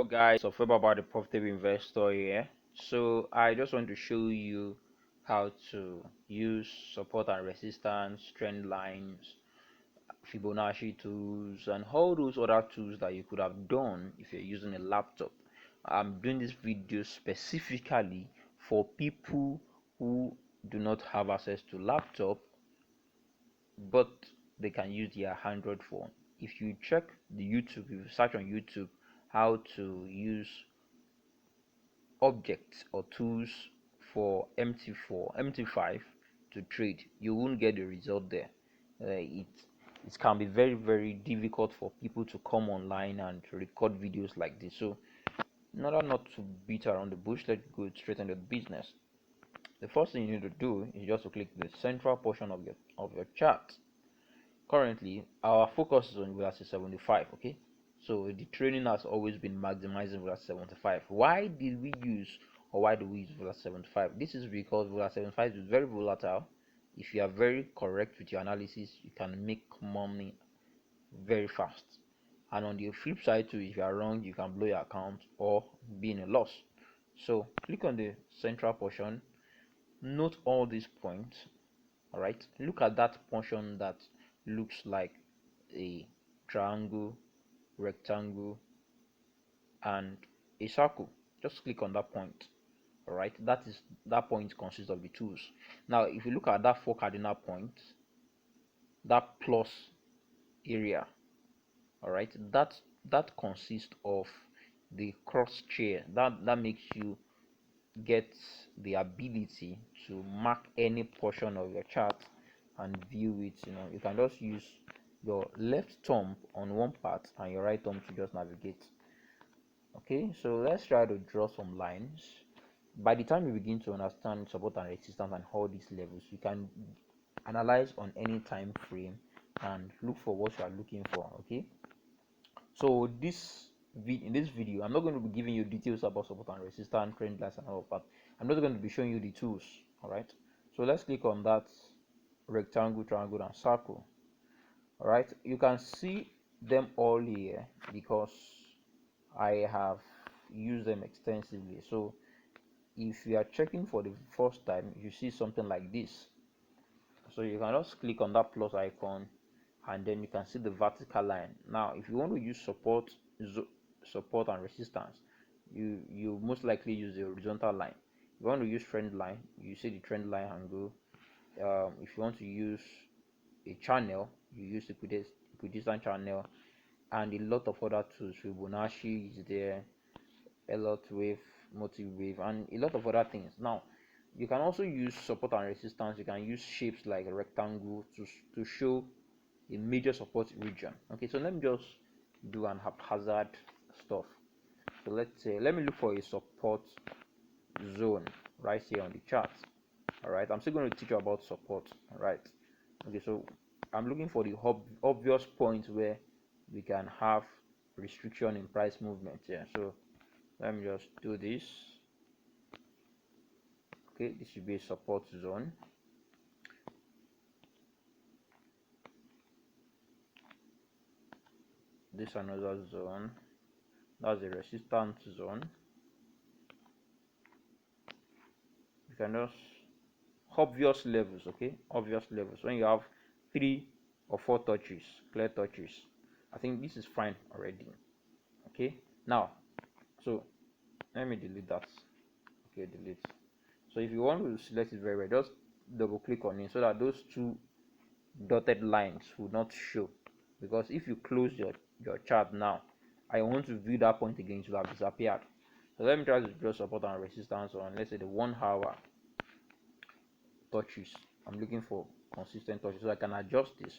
Guys, so about the profitable investor here. So I just want to show you how to use support and resistance, trend lines, Fibonacci tools, and all those other tools that you could have done if you're using a laptop. I'm doing this video specifically for people who do not have access to laptop, but they can use their Android phone. If you check the YouTube, if you search on YouTube how to use objects or tools for MT5 to trade, you won't get the result there. It can be very difficult for people to come online and to record videos like this. So in order not to beat around the bush, let's go straight into the business. The first thing you need to do is just to click the central portion of your chart. Currently our focus is on Velocity 75. Okay, so the training has always been maximizing Velocity 75. Why do we use Velocity 75? This is because Velocity 75 is very volatile. If you are very correct with your analysis, you can make money very fast, and on the flip side too, if you are wrong, you can blow your account or be in a loss. So click on the central portion, note all these points. All right, look at that portion that looks like a triangle, rectangle, and a circle. Just click on that point. All right, that point consists of the tools. Now if you look at that 4 cardinal points, that plus area, all right, that consists of the cross chair. That makes you get the ability to mark any portion of your chart and view it. You can just use your left thumb on one part and your right thumb to just navigate. Okay, so let's try to draw some lines. By the time you begin to understand support and resistance and all these levels, you can analyze on any time frame and look for what you are looking for. Okay, so in this video, I'm not going to be giving you details about support and resistance, trend lines, and all of that. I'm just going to be showing you the tools. All right, so let's click on that rectangle, triangle, and circle. All right, you can see them all here because I have used them extensively. So if you are checking for the first time, you see something like this. So you can just click on that plus icon and then you can see the vertical line. Now if you want to use support and resistance, you most likely use the horizontal line. If you want to use trend line, you see the trend line and go. If you want to use a channel, you use equidistant channel, and a lot of other tools. Fibonacci is there, a lot wave, motive wave, and a lot of other things. Now you can also use support and resistance. You can use shapes like a rectangle to show a major support region. Okay, so let me just do an haphazard stuff. So let me look for a support zone right here on the chart. All right, I'm still going to teach you about support. All right, okay, so I'm looking for the obvious point where we can have restriction in price movement here. So let me just do this. Okay, this should be a support zone. This another zone. That's a resistance zone. You can just obvious levels. Okay, obvious levels. When you have 3 or 4 touches, clear touches, I think this is fine already. Okay, now so let me delete that. Okay, delete. So if you want to select it very well, just double click on it so that those 2 dotted lines will not show, because if you close your chart now, I want to view that point again, it will have disappeared. So let me try to draw support and resistance on, let's say, the 1 hour touches. I'm looking for consistent touches, so I can adjust this.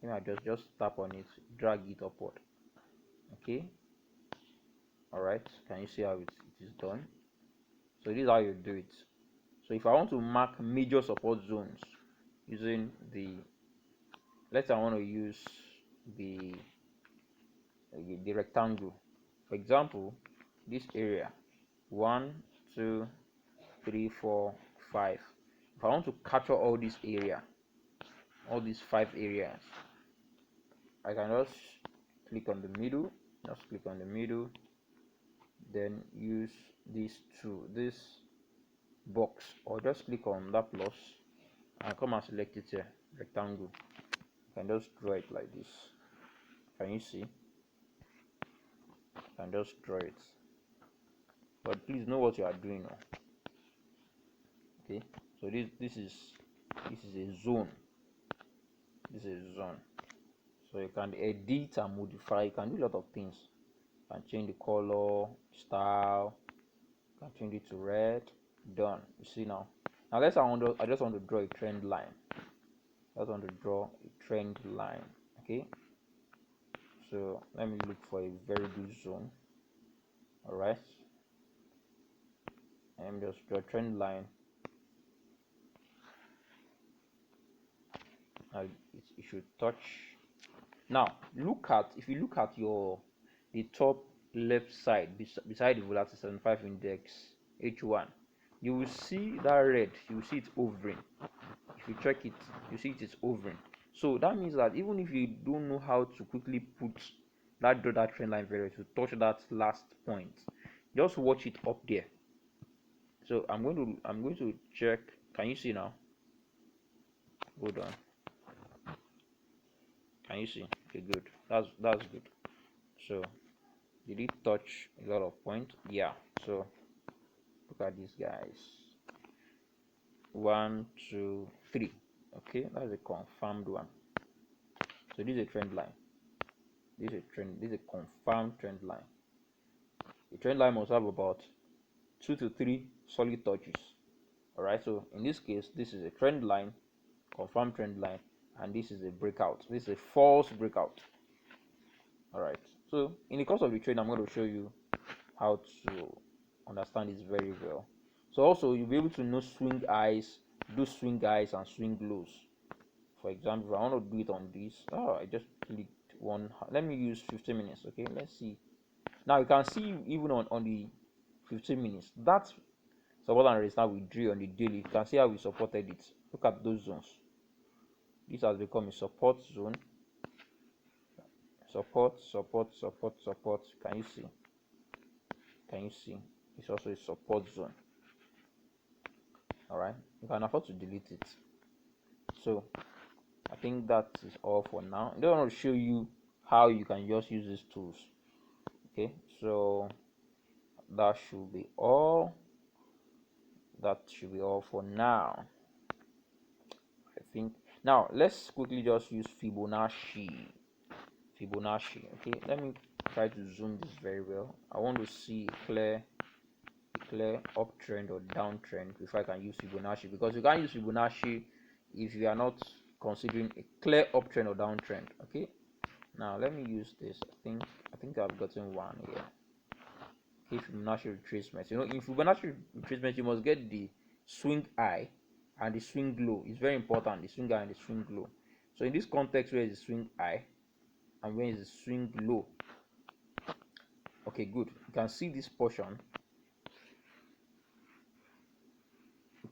Let me just tap on it, drag it upward. Okay, all right, can you see how it is done? So this is how you do it. So if I want to mark major support zones using let's say I want to use the rectangle, for example, this area 1 2 3 4 5. If I want to capture all this area, all these 5 areas, I can just click on the middle, then use this box, or just click on that plus and come and select it here, rectangle. You can just draw it like this. Can you see? You can just draw it, but please know what you are doing now. Okay, so this is a zone. This is a zone. So you can edit and modify. You can do a lot of things. You can change the color, style. You can change it to red. Done. You see now. Now I just want to draw a trend line. I just want to draw a trend line. Okay. So let me look for a very good zone. All right. Let me just draw a trend line. Now it should touch. Now if you look at the top left side beside the volatility 75 index H1, you will see that red. You will see it hovering. If you check it, you see it is hovering. So that means that even if you don't know how to quickly draw that trend line very to touch that last point, just watch it up there. So I'm going to check. Can you see now? Hold on. Can you see? Okay, good. That's good. So did it touch a lot of points? Yeah. So look at these guys. 1, 2, 3. Okay, that's a confirmed one. So this is a trend line. This is a confirmed trend line. The trend line must have about 2 to 3 solid touches. Alright, so in this case, this is a trend line, confirmed trend line, and this is a breakout. This is a false breakout. Alright, so in the course of the trade, I'm going to show you how to understand this very well. So also you'll be able to know swing highs, do swing highs and swing lows. For example, if I want to do it on this, I just clicked one. Let me use 15 minutes. Okay, let's see. Now you can see even on the 15 minutes, that's support and resistance we drew on the daily. You can see how we supported it. Look at those zones. This has become a support zone. Support. Can you see? Can you see? It's also a support zone. All right, you can afford to delete it. So I think that is all for now. I don't want to show you how you can just use these tools. Okay, so that should be all. That should be all for now. I think now let's quickly just use Fibonacci. Okay, let me try to zoom this very well. I want to see a clear uptrend or downtrend before I can use Fibonacci, because you can't use Fibonacci if you are not considering a clear uptrend or downtrend. Okay, now let me use this. I think I've gotten one here. Okay, Fibonacci retracement. You know, in Fibonacci retracement, you must get the swing high and the swing low. It's very important, the swing high and the swing low. So in this context, where is the swing high and where is the swing low? Okay, good. You can see this portion.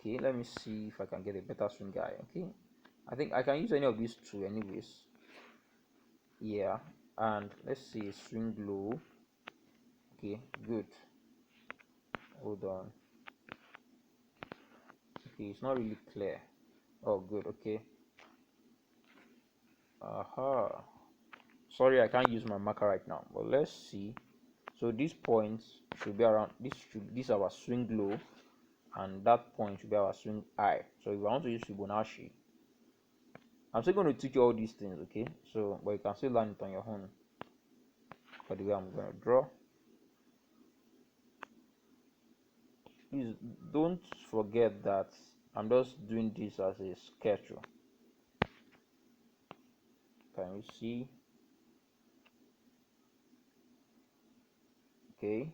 Okay, let me see if I can get a better swing high. Okay, I think I can use any of these two anyways. Yeah, and let's see, swing low. Okay, good. Hold on. Okay, it's not really clear. Oh, good. Okay. Sorry, I can't use my marker right now, but let's see. So these points should be around this. This is our swing low, and that point should be our swing high. So if I want to use Fibonacci, I'm still going to teach you all these things. Okay, so but you can still learn it on your own. For the way I'm going to draw. Please don't forget that I'm just doing this as a sketch. Can you see? Okay,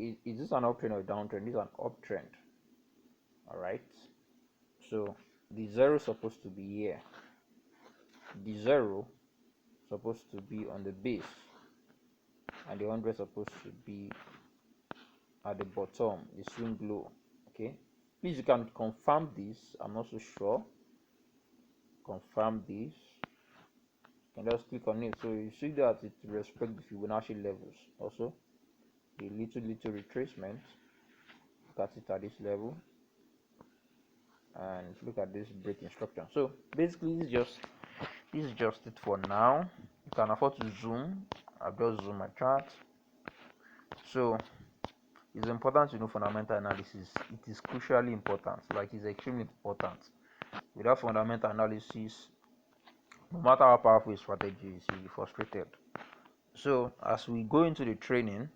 is this an uptrend or downtrend? This is an uptrend. All right, so the zero is supposed to be here. The zero is supposed to be on the base, and the 100 is supposed to be at the bottom, the swing low. Okay, please, you can confirm this. I'm not so sure. Confirm this. You can just click on it, so you see that it respects the Fibonacci levels also. a little retracement. Look at it at this level, and look at this break instruction. So basically this is just it for now. You can afford to zoom. I've just zoomed my chart. So it's important to know fundamental analysis. It is crucially important, like it's extremely important. Without fundamental analysis, no matter how powerful your strategy is, you'll be frustrated. So as we go into the training,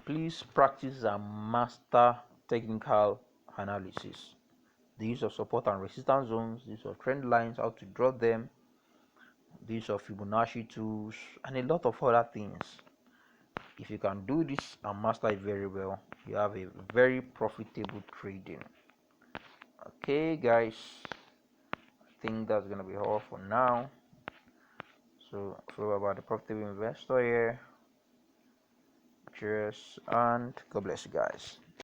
please practice and master technical analysis, the use of support and resistance zones, the use of trend lines, how to draw them, the use of Fibonacci tools, and a lot of other things. If you can do this and master it very well, you have a very profitable trading. Okay guys, I think that's gonna be all for now. So about the profitable investor here. Cheers and God bless you guys.